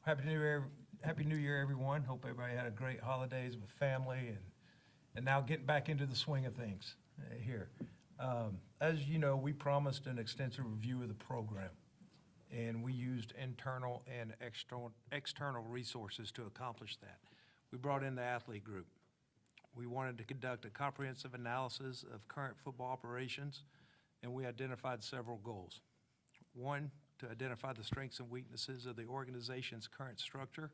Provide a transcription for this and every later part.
Happy New Year, everyone. Hope everybody had a great holidays with family and now getting back into the swing of things here. As you know, we promised an extensive review of the program, and we used internal and external resources to accomplish that. We brought in the athlete group. We wanted to conduct a comprehensive analysis of current football operations, and we identified several goals. One, to identify the strengths and weaknesses of the organization's current structure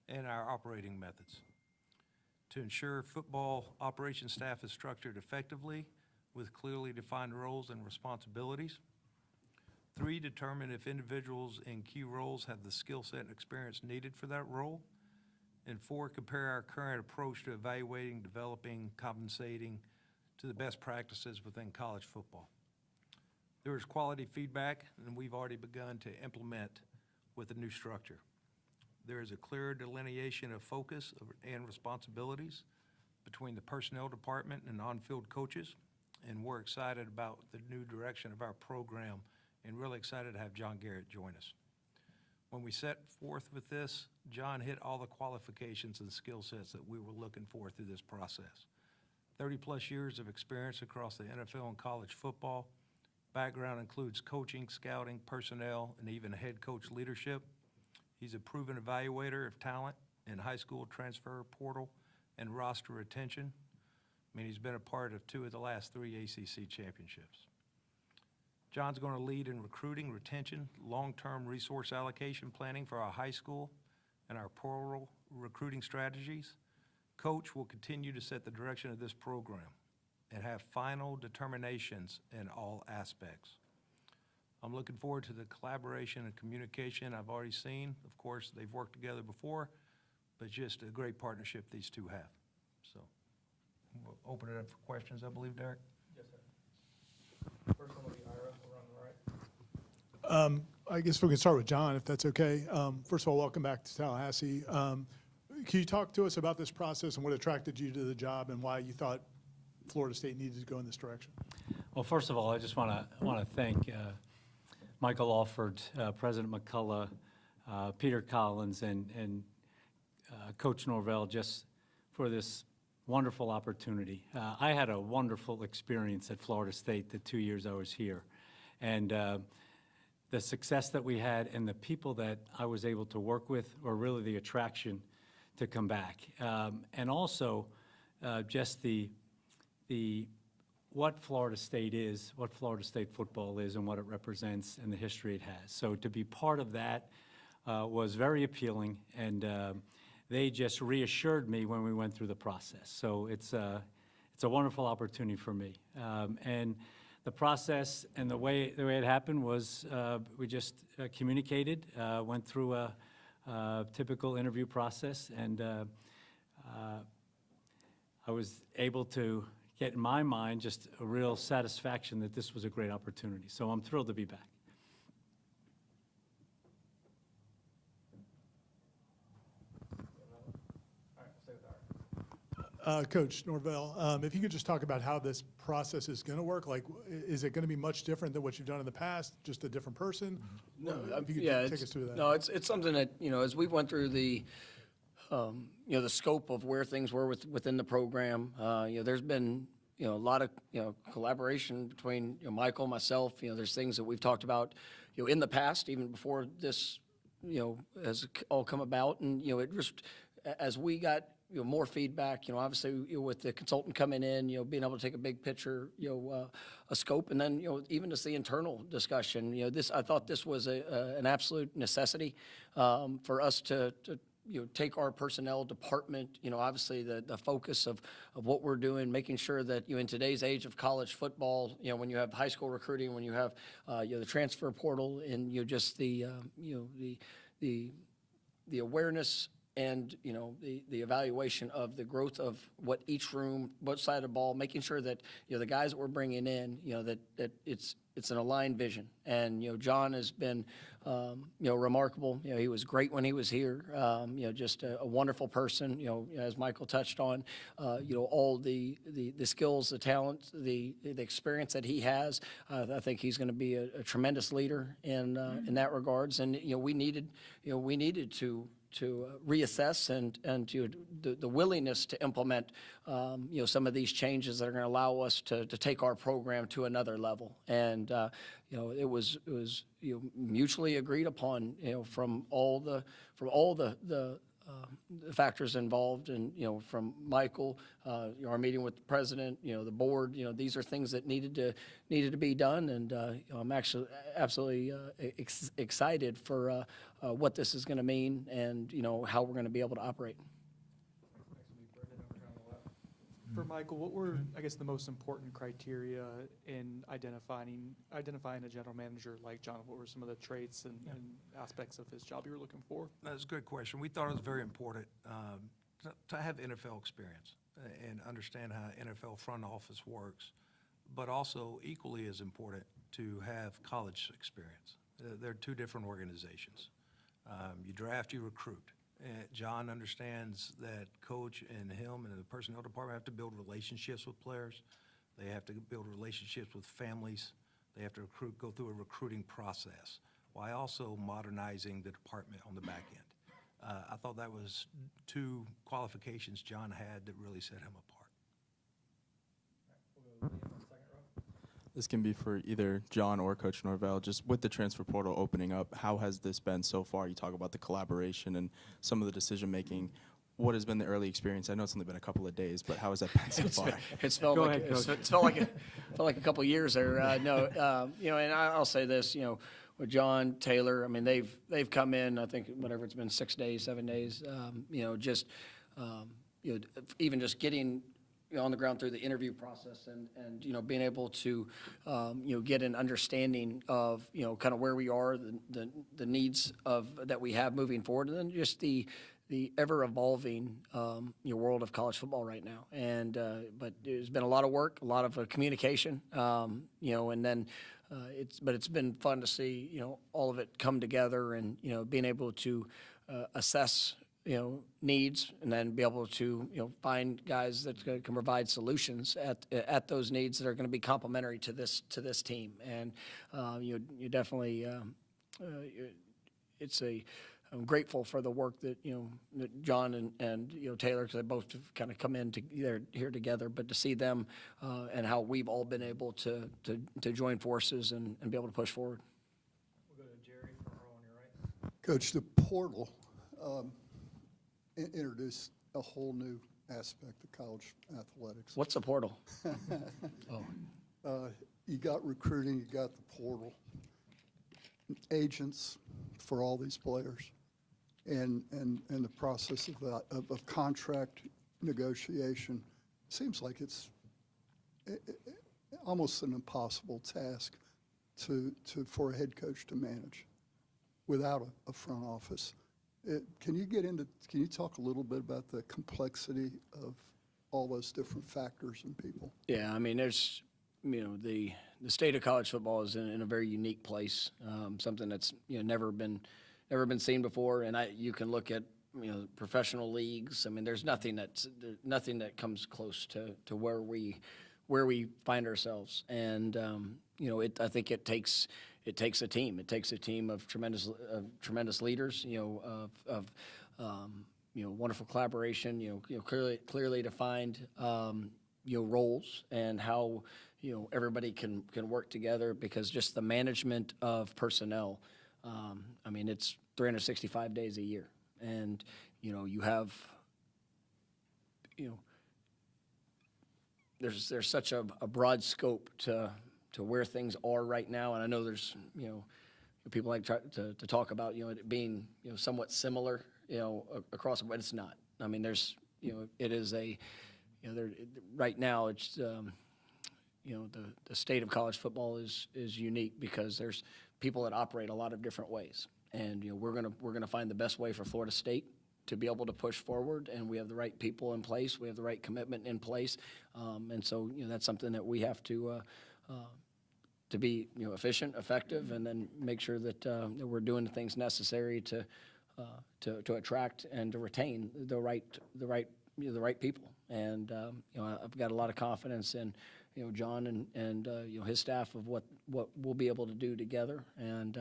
and our operating methods. To ensure football operations staff is structured effectively with clearly defined roles and responsibilities. 3, determine if individuals in key roles have the skill set and experience needed for that role. And 4, compare our current approach to evaluating, developing, compensating to the best practices within college football. There is quality feedback, and we've already begun to implement with the new structure. There is a clear delineation of focus and responsibilities between the personnel department and on-field coaches, and we're excited about the new direction of our program and really excited to have John Garrett join us. When we set forth with this, John hit all the qualifications and skill sets that we were looking for through this process. 30-plus years of experience across the NFL and college football. Background includes coaching, scouting, personnel, and even head coach leadership. He's a proven evaluator of talent in high school transfer portal and roster retention. I mean, he's been a part of 2 of the last 3 ACC championships. John's going to lead in recruiting, retention, long-term resource allocation planning for our high school and our portal recruiting strategies. Coach will continue to set the direction of this program and have final determinations in all aspects. I'm looking forward to the collaboration and communication I've already seen. Of course, they've worked together before, but just a great partnership these 2 have. So we'll open it up for questions, I believe, Derek. Yes, sir. First one will be Ira, we're on the right. I guess we can start with John, if that's okay. First of all, welcome back to Tallahassee. Can you talk to us about this process and what attracted you to the job and why you thought Florida State needed to go in this direction? Well, first of all, I just want to thank Michael Alford, President McCullough, Peter Collins, and Coach Norvell just for this wonderful opportunity. I had a wonderful experience at Florida State the 2 years I was here. And the success that we had and the people that I was able to work with were really the attraction to come back. And also just what Florida State is, what Florida State football is, and what it represents and the history it has. So to be part of that was very appealing, and they just reassured me when we went through the process. So it's a wonderful opportunity for me. And the process and the way it happened was we just communicated, went through a typical interview process, and I was able to get in my mind just a real satisfaction that this was a great opportunity. So I'm thrilled to be back. All right, we'll stay with Ira. Coach Norvell, if you could just talk about how this process is going to work. Like, is it going to be much different than what you've done in the past? Just a different person? No, If you could yeah, take us through that. No, it's something that, as we went through the, the scope of where things were within the program, there's been, a lot of, collaboration between, Michael, myself. There's things that we've talked about, in the past, even before this, has all come about. And, it just, as we got, more feedback, obviously, with the consultant coming in, being able to take a big picture, a scope, and then, even just the internal discussion, I thought this was an absolute necessity for us to take our personnel department, obviously the focus of what we're doing, making sure that, in today's age of college football, when you have high school recruiting, when you have, the transfer portal, and, just the awareness and, you know, the evaluation of the growth of what each room, what side of the ball, making sure that, you know, the guys that we're bringing in, you know, that it's an aligned vision. And, you know, John has been, you know, remarkable. You know, he was great when he was here. You know, just a wonderful person. You know, as Michael touched on, you know, all the skills, the talent, the experience that he has. I think he's going to be a tremendous leader in that regards. And, you know, we needed to reassess and to the willingness to implement, you know, some of these changes that are going to allow us to take our program to another level. And, you know, it was you know, mutually agreed upon, you know, from all the factors involved, and, you know, from Michael, you know, our meeting with the president, you know, the board, you know, these are things that needed to be done. And, you know, I'm actually absolutely excited for what this is going to mean, and, you know, how we're going to be able to operate. Next will be Brendan over here on the left. For Michael, what were, I guess, the most important criteria in identifying a general manager like John? What were some of the traits and aspects of his job you were looking for? That's a good question. We thought it was very important to have NFL experience and understand how NFL front office works, but also equally as important to have college experience. They're two different organizations. You draft, you recruit. John understands that coach and him and the personnel department have to build relationships with players. They have to build relationships with families. They have to go through a recruiting process, while also modernizing the department on the back end. I thought that was two qualifications John had that really set him apart. We'll go to Liam on the second row. This can be for either John or Coach Norvell. Just with the transfer portal opening up, how has this been so far? You talk about the collaboration and some of the decision making. What has been the early experience? I know it's only been a couple of days, but how has that been so far? It's felt Go like ahead, Coach. it's felt like a couple of years there. No, you know, and I'll say this, you know, with John Taylor, I mean, they've come in, I think, whatever it's been, 6 days, 7 days, you know, just you know, even just getting, you know, on the ground through the interview process, and you know, being able to you know, get an understanding of, you know, kind of where we are, the needs that we have moving forward, and then just the ever evolving you know, world of college football right now. And but there's been a lot of work, a lot of communication, you know, and then it's been fun to see, you know, all of it come together, and, you know, being able to assess, you know, needs, and then be able to, you know, find guys that can provide solutions at those needs that are going to be complementary to this team. And you definitely I'm grateful for the work that, you know, that John and you know, Taylor, because they both have kind of come in here together, but to see them and how we've all been able to join forces and be able to push forward. We'll go to Jerry, front row on your right. Coach, the portal introduced a whole new aspect of college athletics. What's the portal? You got recruiting, you got the portal, agents for all these players, and the process of that, of contract negotiation. Seems like it's almost an impossible task for a head coach to manage without a front office. Can you talk a little bit about the complexity of all those different factors and people? Yeah, I mean, there's, you know, the state of college football is in a very unique place, something that's, you know, never been seen before. And you can look at, you know, professional leagues. I mean, there's nothing that comes close to where we find ourselves. And you know, I think it takes a team. It takes a team of tremendous leaders. You know, of you know, wonderful collaboration. You know, clearly defined you know, roles, and how, you know, everybody can work together, because just the management of personnel. I mean, it's 365 days a year, and, you know, you have, you know, there's such a broad scope to where things are right now. And I know there's, you know, people like to talk about, you know, it being, you know, somewhat similar, you know, across, but it's not. I mean, there's, you know, it is a, you know, right now it's, you know, the state of college football is unique, because there's people that operate a lot of different ways. And, you know, we're gonna find the best way for Florida State to be able to push forward, and we have the right people in place, we have the right commitment in place. And so, that's something that we have to be, efficient, effective, and then make sure that, that we're doing the things necessary to attract and to retain the right people. And, I've got a lot of confidence in, John and his staff of what we'll be able to do together. And,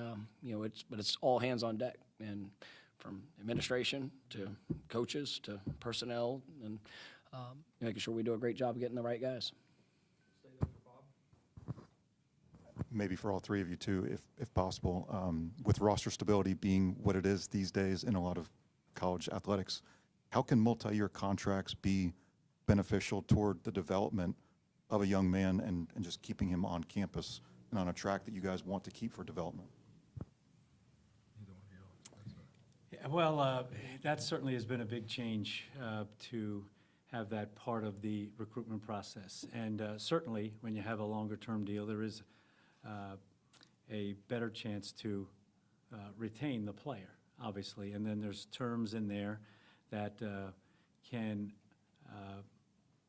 but it's all hands on deck, and from administration to coaches to personnel, and making sure we do a great job of getting the right guys. Maybe for all three of you too, if possible, with roster stability being what it is these days in a lot of college athletics, how can multi-year contracts be beneficial toward the development of a young man and just keeping him on campus and on a track that you guys want to keep for development? Yeah, well, that certainly has been a big change to have that part of the recruitment process. And certainly, when you have a longer-term deal, there is a better chance to retain the player, obviously. And then there's terms in there that can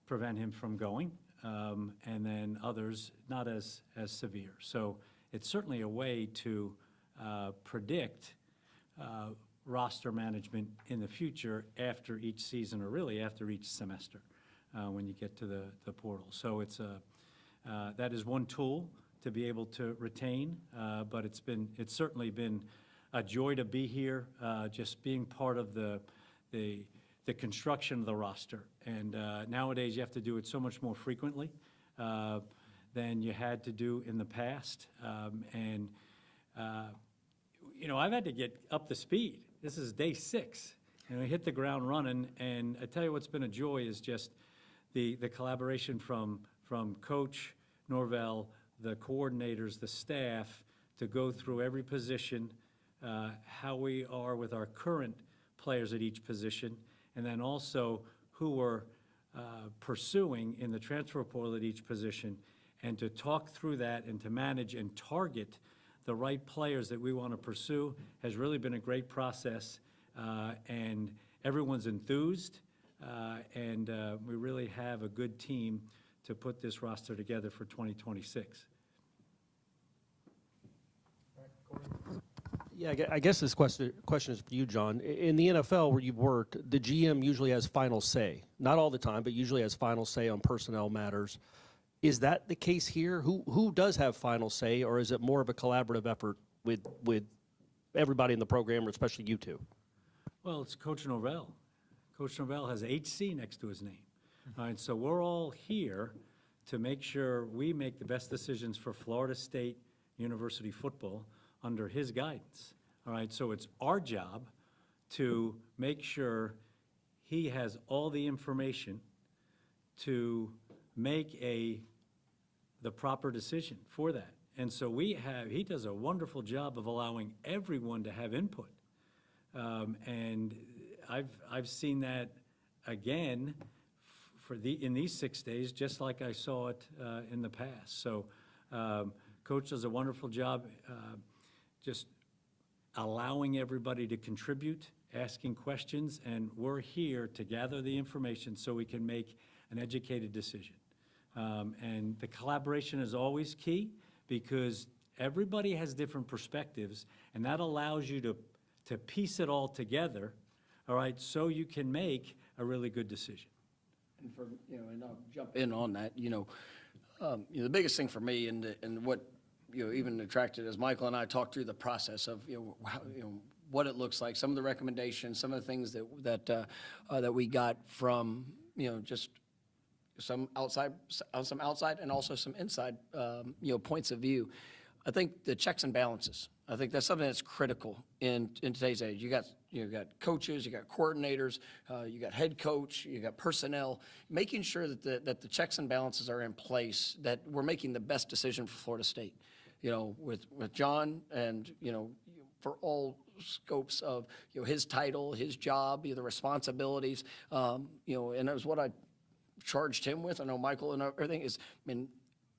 prevent him from going, and then others not as severe. So it's certainly a way to predict roster management in the future after each season, or really after each semester, when you get to the portal. So it's that is one tool to be able to retain, but it's certainly been a joy to be here, just being part of the construction of the roster. And nowadays you have to do it so much more frequently than you had to do in the past. I've had to get up to speed. This is day 6, and we hit the ground running. And I tell you what's been a joy is just the collaboration from Coach Norvell, the coordinators, the staff, to go through every position, how we are with our current players at each position, and then also who we're pursuing in the transfer portal at each position, and to talk through that and to manage and target the right players that we want to pursue has really been a great process, and everyone's enthused, and we really have a good team to put this roster together for 2026. Yeah, I guess this question is for you, John. In the NFL where you've worked, the GM usually has final say. Not all the time, but usually has final say on personnel matters. Is that the case here? Who does have final say, or is it more of a collaborative effort with everybody in the program, or especially you two? Well, it's Coach Norvell. Coach Norvell has HC next to his name. All right, so we're all here to make sure we make the best decisions for Florida State University football under his guidance. All right, so it's our job to make sure he has all the information to make the proper decision for that. And so he does a wonderful job of allowing everyone to have input. And I've seen that again in these 6 days, just like I saw it in the past. So Coach does a wonderful job just allowing everybody to contribute, asking questions, and we're here to gather the information so we can make an educated decision. And the collaboration is always key, because everybody has different perspectives, and that allows you to piece it all together, all right, so you can make a really good decision. And and I'll jump in on that. The biggest thing for me, and what even attracted as Michael and I talked through the process of what it looks like, some of the recommendations, some of the things that we got from just some outside and also some inside points of view. I think the checks and balances. I think that's something that's critical in today's age. You got coaches, you got coordinators, you got head coach, you got personnel, making sure that the checks and balances are in place, that we're making the best decision for Florida State. With John, and for all scopes of his title, his job, the responsibilities, and it was what I charged him with. I know Michael and everything is,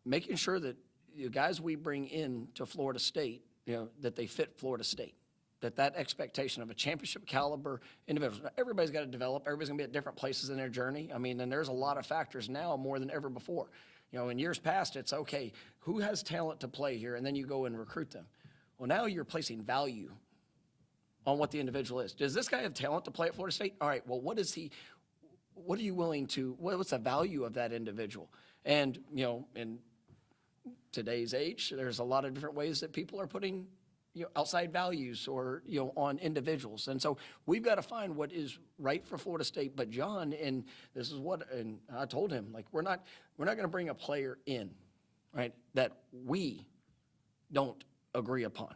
making sure that the guys we bring in to Florida State, that they fit Florida State. that expectation of a championship caliber individual. Now, everybody's got to develop. Everybody's going to be at different places in their journey. I mean, and there's a lot of factors now more than ever before. You know, in years past, it's okay, who has talent to play here? And then you go and recruit them. Well, now you're placing value on what the individual is. Does this guy have talent to play at Florida State? All right, well, what are you willing to, what's the value of that individual? And, you know, in today's age, there's a lot of different ways that people are putting, you know, outside values or, you know, on individuals. And so we've got to find what is right for Florida State. But John, and this is what, and I told him, like, we're not going to bring a player in, right, that we don't agree upon.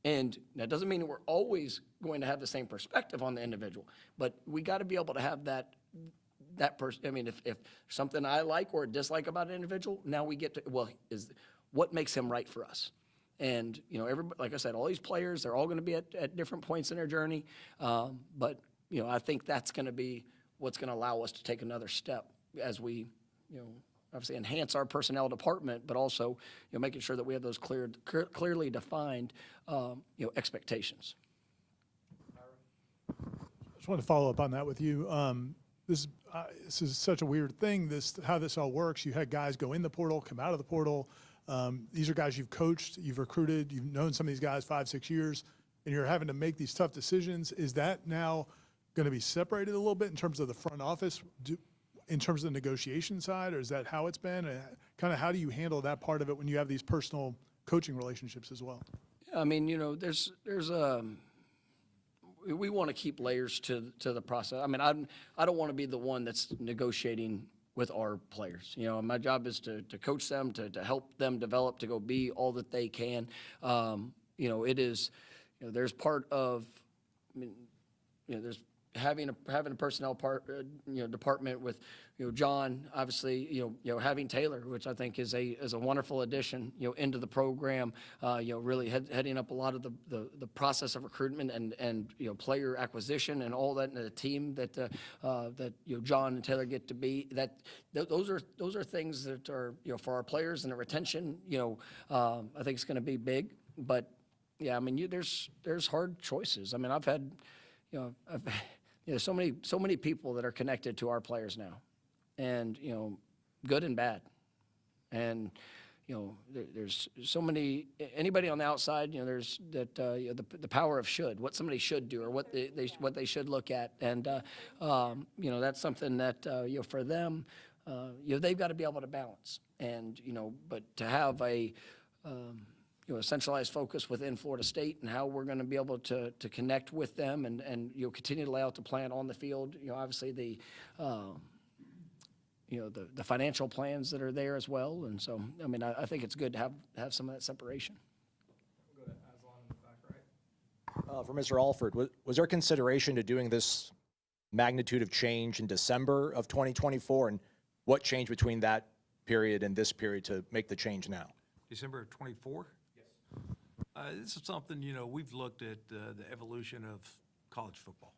And that doesn't mean we're always going to have the same perspective on the individual, but we got to be able to have that person. I mean, if something I like or dislike about an individual, now we get to, well, is what makes him right for us? And, you know, everybody, like I said, all these players, they're all going to be at different points in their journey. But, you know, I think that's going to be what's going to allow us to take another step as we, you know, obviously enhance our personnel department, but also, you know, making sure that we have those clearly defined, you know, expectations. I just want to follow up on that with you. This is such a weird thing, how this all works. You had guys go in the portal, come out of the portal. These are guys you've coached, you've recruited, you've known some of these guys 5-6 years, and you're having to make these tough decisions. Is that now going to be separated a little bit in terms of the front office, in terms of the negotiation side, or is that how it's been? Kind of how do you handle that part of it when you have these personal coaching relationships as well? I mean, you know, we want to keep layers to the process. I mean, I don't want to be the one that's negotiating with our players. You know, my job is to coach them, to help them develop, to go be all that they can. You know, it is, you know, there's part of, I mean, you know, there's having a personnel you know, department with, you know, John, obviously, you know, having Taylor, which I think is a wonderful addition, you know, into the program, you know, really heading up a lot of the process of recruitment and you know, player acquisition and all that, and the team that you know, John and Taylor get to be. Those are things that are, you know, for our players and the retention, you know, I think it's going to be big. But yeah, I mean, there's hard choices. I mean, I've had, you know, so many people that are connected to our players now, and, you know, good and bad. And, you know, there's so many, anybody on the outside, you know, there's that, you know, the power of should, what somebody should do or what they should look at. And, you know, that's something that, you know, for them, you know, they've got to be able to balance. And, you know, but to have a, you know, a centralized focus within Florida State and how we're going to be able to connect with them and you know, continue to lay out the plan on the field. You know, obviously the you know, the financial plans that are there as well. And so, I mean, I think it's good to have some of that separation. We'll go to Aslan in the back right. For Mr. Alford, was there consideration to doing this magnitude of change in December of 2024, and what changed between that period and this period to make the change now? December of '24? This is something, you know, we've looked at the evolution of college football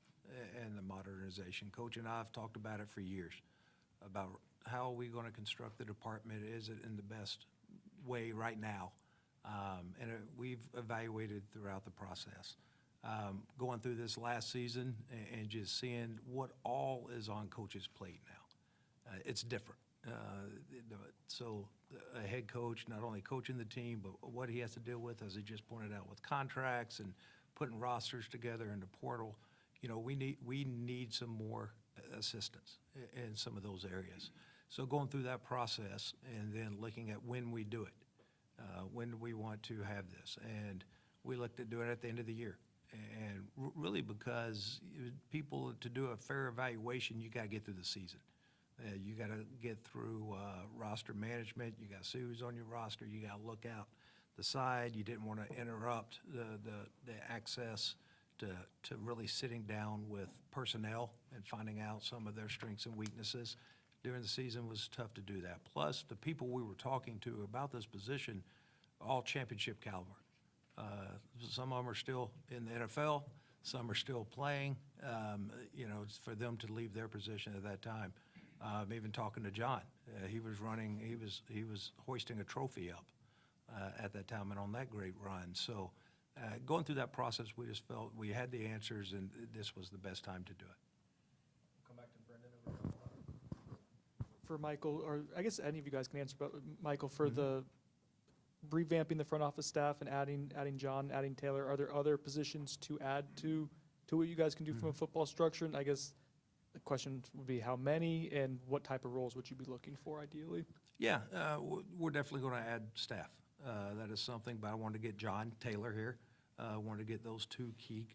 and the modernization. Coach and I have talked about it for years, about how are we going to construct the department? Is it in the best way right now? And we've evaluated throughout the process. Going through this last season and just seeing what all is on Coach's plate now. It's different. So a head coach, not only coaching the team, but what he has to deal with, as he just pointed out, with contracts and putting rosters together in the portal. You know, we need some more assistance in some of those areas. So going through that process and then looking at when we do it, when do we want to have this? And we looked at doing it at the end of the year. And really because people, to do a fair evaluation, you got to get through the season. You got to get through roster management. You got to see who's on your roster. You got to look out the side. You didn't want to interrupt the access to really sitting down with personnel and finding out some of their strengths and weaknesses. During the season was tough to do that. Plus, the people we were talking to about this position, all championship caliber. Some of them are still in the NFL. Some are still playing. You know, it's for them to leave their position at that time. Even talking to John, he was hoisting a trophy up at that time and on that great run. So Going through that process, we just felt we had the answers, and this was the best time to do it. Come back to Brendan over here. For Michael, or I guess any of you guys can answer, but Michael, for the revamping the front office staff and adding John, adding Taylor, are there other positions to add to what you guys can do from a football structure? And I guess the question would be how many and what type of roles would you be looking for ideally? Yeah, we're definitely going to add staff. That is something, but I wanted to get John Taylor here. I wanted to get those two key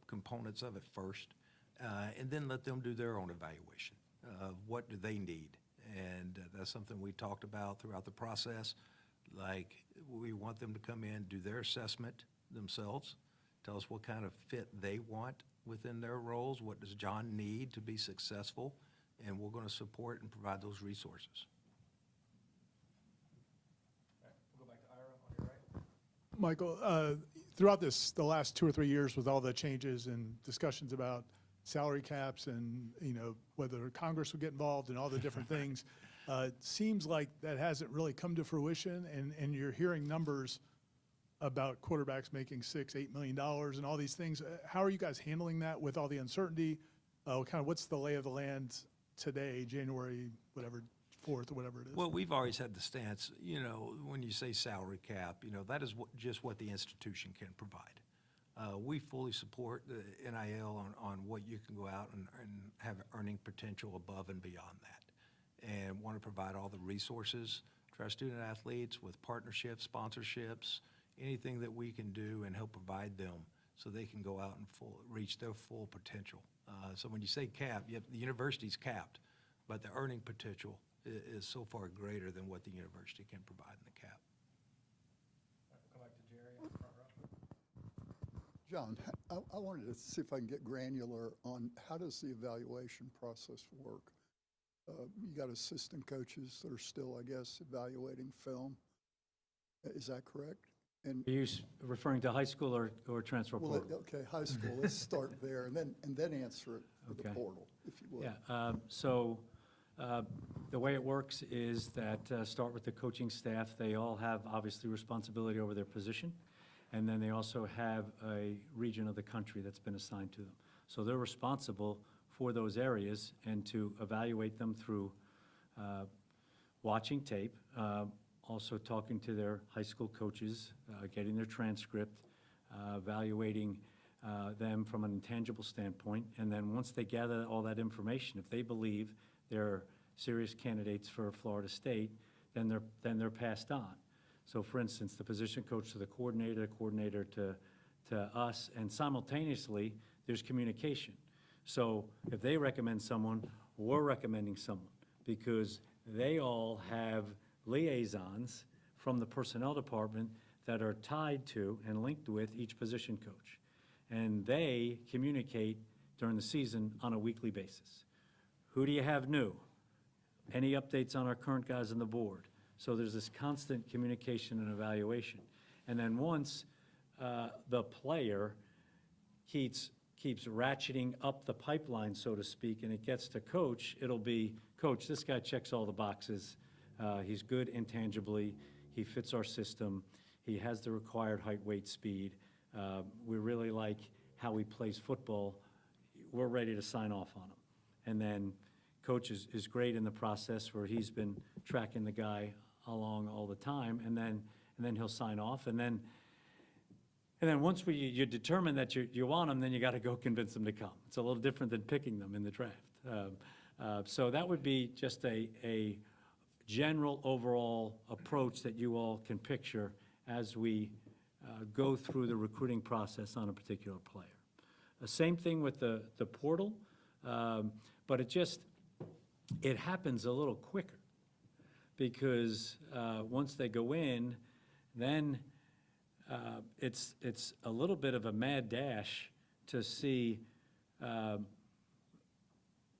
components of it first, and then let them do their own evaluation. What do they need? And that's something we talked about throughout the process. Like, we want them to come in, do their assessment themselves, tell us what kind of fit they want within their roles, what does John need to be successful, and we're going to support and provide those resources. We'll go back to Ira on your right. Michael, throughout the last 2 or 3 years with all the changes and discussions about salary caps and, whether Congress would get involved and all the different things, it seems like that hasn't really come to fruition, and you're hearing numbers about quarterbacks making $6-8 million and all these things. How are you guys handling that with all the uncertainty? What's the lay of the land today, January, 4th or whatever it is? Well, we've always had the stance, when you say salary cap, that is just what the institution can provide. We fully support the NIL on what you can go out and have earning potential above and beyond that, and want to provide all the resources to our student athletes with partnerships, sponsorships, anything that we can do and help provide them so they can go out and reach their full potential. So when you say cap, the university's capped, but the earning potential is so far greater than what the university can provide in the cap. We'll come back to Jerry on the front row. John, I wanted to see if I can get granular on how does the evaluation process work? You got assistant coaches that are still, I guess, evaluating film. Is that correct? And Are you referring to high school or transfer well, portal? okay, high school. Let's start there, and then answer it with the Okay. portal, if you would. Yeah, so the way it works is that start with the coaching staff. They all have obviously responsibility over their position, and then they also have a region of the country that's been assigned to them. So they're responsible for those areas and to evaluate them through watching tape, also talking to their high school coaches, getting their transcript, evaluating them from an intangible standpoint. And then once they gather all that information, if they believe they're serious candidates for Florida State, then they're passed on. So for instance, the position coach to the coordinator to us, and simultaneously, there's communication. So if they recommend someone, we're recommending someone, because they all have liaisons from the personnel department that are tied to and linked with each position coach. And they communicate during the season on a weekly basis. Who do you have new? Any updates on our current guys on the board? So there's this constant communication and evaluation. And then once the player keeps ratcheting up the pipeline, so to speak, and it gets to coach, it'll be, coach, this guy checks all the boxes. He's good intangibly. He fits our system. He has the required height, weight, speed. We really like how he plays football. We're ready to sign off on him. And then coach is great in the process where he's been tracking the guy along all the time, and then he'll sign off. And then once you determine that you want them, then you got to go convince them to come. It's a little different than picking them in the draft. So that would be just a general overall approach that you all can picture as we go through the recruiting process on a particular player. Same thing with the portal, but it happens a little quicker, because once they go in, then it's a little bit of a mad dash to see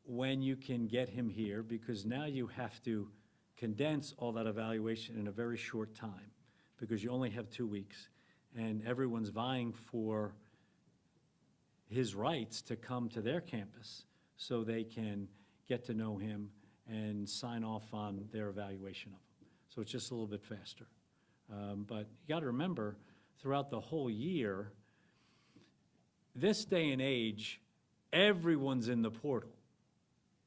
when you can get him here, because now you have to condense all that evaluation in a very short time, because you only have 2 weeks, and everyone's vying for his rights to come to their campus so they can get to know him and sign off on their evaluation of him. So it's just a little bit faster. But you got to remember, throughout the whole year, this day and age, everyone's in the portal,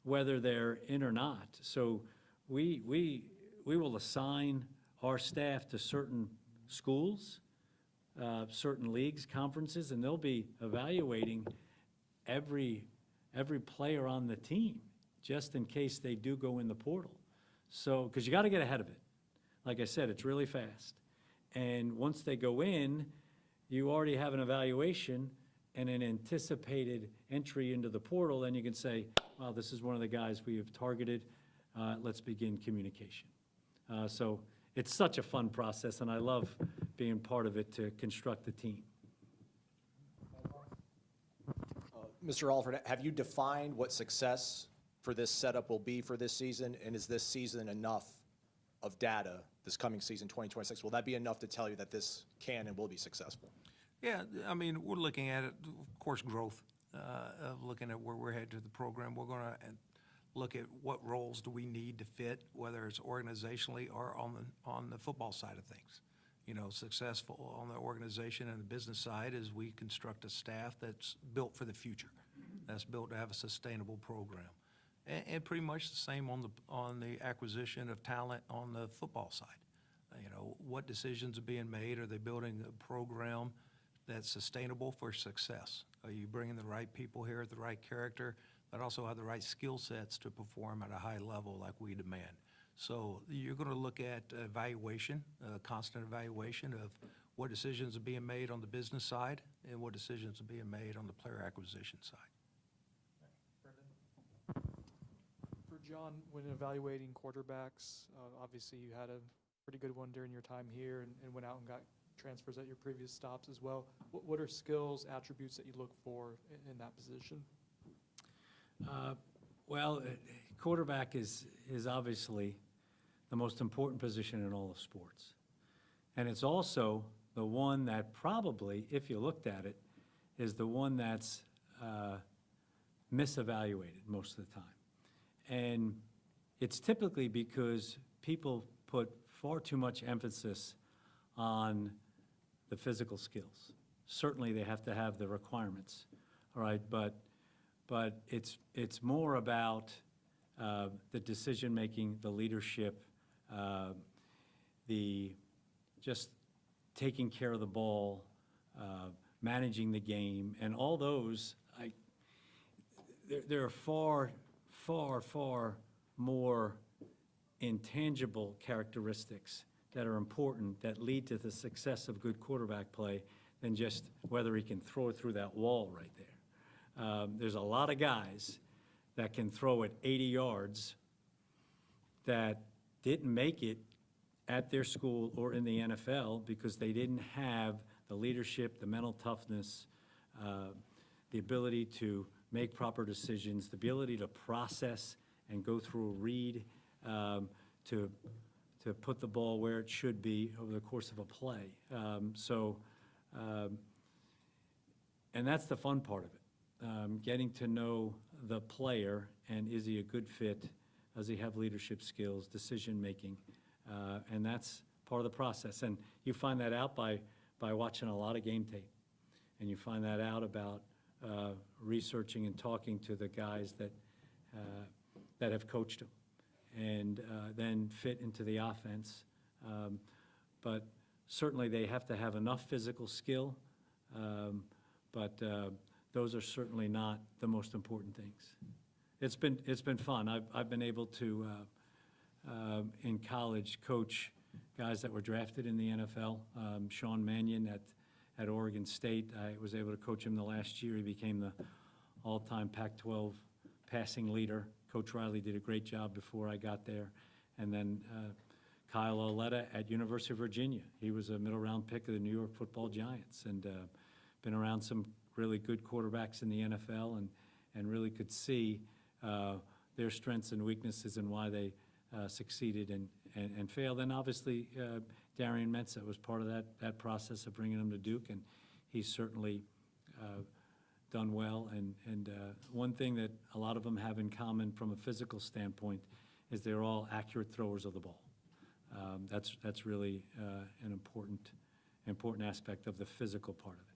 whether they're in or not. So we will assign our staff to certain schools, certain leagues, conferences, and they'll be evaluating every player on the team, just in case they do go in the portal. So, because you got to get ahead of it. Like I said, it's really fast. And once they go in, you already have an evaluation and an anticipated entry into the portal, then you can say, well, this is one of the guys we have targeted. Let's begin communication. So it's such a fun process, and I love being part of it to construct the team. Mr. Alford, have you defined what success for this setup will be for this season? And is this season enough of data, this coming season, 2026? Will that be enough to tell you that this can and will be successful? Yeah, I mean, we're looking at it, of course, growth, of looking at where we're headed to the program. We're going to look at what roles do we need to fit, whether it's organizationally or on the football side of things. You know, successful on the organization and the business side is we construct a staff that's built for the future, that's built to have a sustainable program. And pretty much the same on the acquisition of talent on the football side. You know, what decisions are being made? Are they building a program that's sustainable for success? Are you bringing the right people here, the right character, but also have the right skill sets to perform at a high level like we demand? So you're going to look at evaluation, constant evaluation of what decisions are being made on the business side and what decisions are being made on the player acquisition side. For John, when evaluating quarterbacks, obviously you had a pretty good one during your time here and went out and got transfers at your previous stops as well. What are skills, attributes that you look for in that position? Well, quarterback is obviously the most important position in all of sports. And it's also the one that probably, if you looked at it, is the one that's misevaluated most of the time. And it's typically because people put far too much emphasis on the physical skills. Certainly they have to have the requirements, all right, but it's more about the decision-making, the leadership, the just taking care of the ball, managing the game, and all those. There are far more intangible characteristics that are important that lead to the success of good quarterback play than just whether he can throw it through that wall right there. There's a lot of guys that can throw it 80 yards that didn't make it at their school or in the NFL because they didn't have the leadership, the mental toughness, the ability to make proper decisions, the ability to process and go through a read, to put the ball where it should be over the course of a play. And that's the fun part of it, getting to know the player and is he a good fit, does he have leadership skills, decision-making, and that's part of the process. And you find that out by watching a lot of game tape, and you find that out about researching and talking to the guys that have coached him and then fit into the offense. But certainly they have to have enough physical skill, but those are certainly not the most important things. It's been fun. I've been able to, in college, coach guys that were drafted in the NFL. Sean Mannion at Oregon State, I was able to coach him the last year. He became the all-time Pac-12 passing leader. Coach Riley did a great job before I got there. And then Kyle Oletta at University of Virginia. He was a middle-round pick of the New York Football Giants and been around some really good quarterbacks in the NFL and really could see their strengths and weaknesses and why they succeeded and failed. And obviously, Darian Mensah was part of that process of bringing him to Duke, and he's certainly done well. And one thing that a lot of them have in common from a physical standpoint is they're all accurate throwers of the ball. That's really an important important aspect of the physical part of it.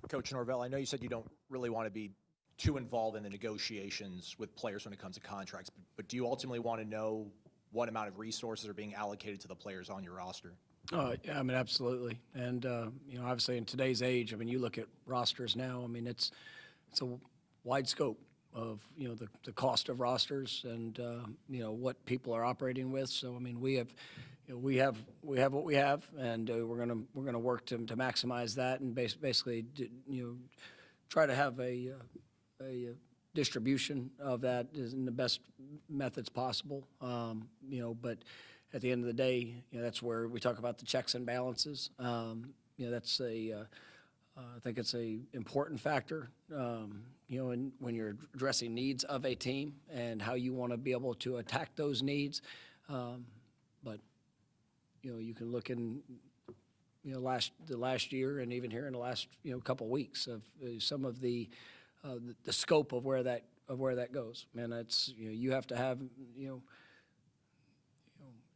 Coach Norvell, I know you said you don't really want to be too involved in the negotiations with players when it comes to contracts, but do you ultimately want to know what amount of resources are being allocated to the players on your roster? Yeah, I mean, absolutely. And, you know, obviously in today's age, I mean, you look at rosters now, I mean, it's a wide scope of, you know, the cost of rosters and, you know, what people are operating with. So, I mean, we have what we have, and we're gonna work to maximize that and basically, you know, try to have a distribution of that is in the best methods possible. You know, but at the end of the day, you know, that's where we talk about the checks and balances. You know, that's I think it's a important factor. You know, when you're addressing needs of a team and how you want to be able to attack those needs. But you know, you can look in, you know, the last year and even here in the last, you know, couple weeks of some of the scope of where that goes. And it's, you know, you have to have, you know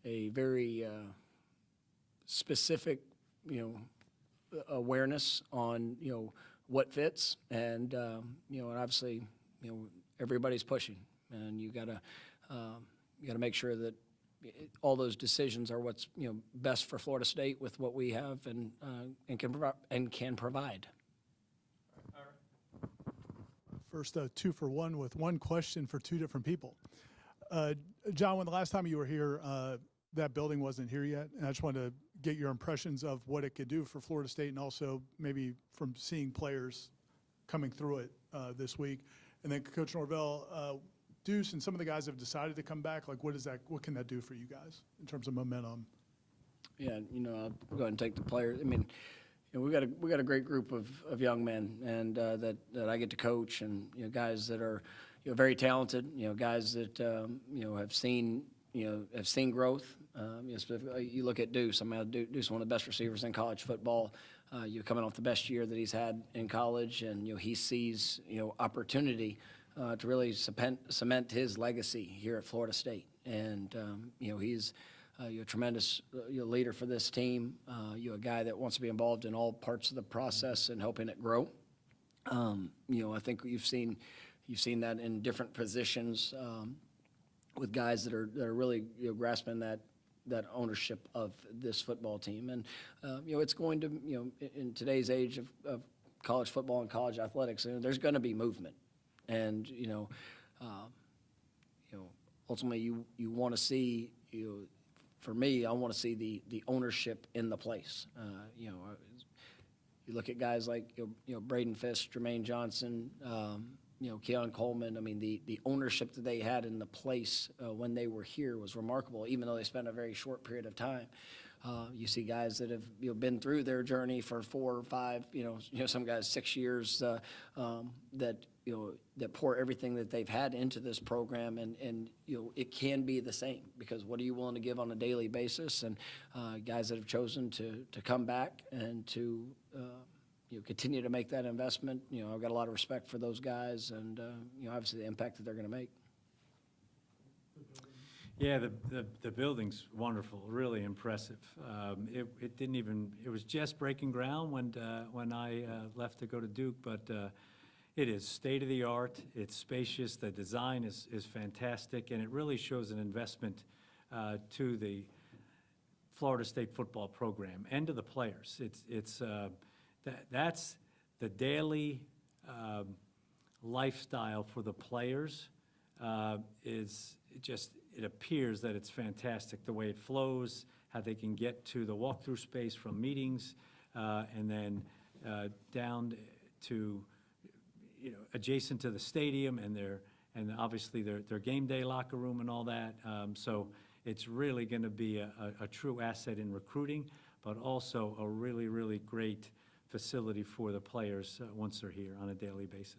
a very specific, you know, awareness on, you know, what fits, and you know, and obviously, you know, everybody's pushing, and you gotta make sure that all those decisions are what's, you know, best for Florida State with what we have and can provide. First, 2-for-1 with one question for two different people. John, when the last time you were here, that building wasn't here yet, and I just wanted to get your impressions of what it could do for Florida State, and also maybe from seeing players coming through it this week. And then Coach Norvell, Deuce and some of the guys have decided to come back. Like, what can that do for you guys in terms of momentum? Yeah, you know, I'll go ahead and take the players. I mean, you know, we got a great group of young men, and that I get to coach, and, you know, guys that are, you know, very talented. You know, guys that you know, have seen growth. You know, specifically, you look at Deuce. I mean, Deuce is one of the best receivers in college football. You're coming off the best year that he's had in college, and, you know, he sees, you know, opportunity to really cement his legacy here at Florida State. And you know, he's you're a tremendous leader for this team. You're a guy that wants to be involved in all parts of the process and helping it grow. You know, I think you've seen that in different positions with guys that are really, you know, grasping that ownership of this football team. And you know, it's going to, you know, in today's age of college football and college athletics, you know, there's going to be movement. And you know, ultimately, you want to see, you know, for me, I want to see the ownership in the place. You know, you look at guys like, you know, Braden Fisk, Jermaine Johnson, you know, Keon Coleman. I mean, the ownership that they had in the place when they were here was remarkable, even though they spent a very short period of time. You see guys that have, you know, been through their journey for 4 or 5, you know, some guys 6 years that, you know, that pour everything that they've had into this program, and you know, it can be the same, because what are you willing to give on a daily basis? And guys that have chosen to come back and to you know, continue to make that investment, you know, I've got a lot of respect for those guys, and you know, obviously the impact that they're going to make. Yeah, the building's wonderful, really impressive. It was just breaking ground when I left to go to Duke, but it is state-of-the-art, it's spacious, the design is fantastic, and it really shows an investment to the Florida State football program and to the players. That's the daily lifestyle for the players. It appears that it's fantastic, the way it flows, how they can get to the walkthrough space from meetings, and then down to, you know, adjacent to the stadium, and obviously their game day locker room and all that. So it's really going to be a true asset in recruiting, but also a really, really great facility for the players once they're here on a daily basis.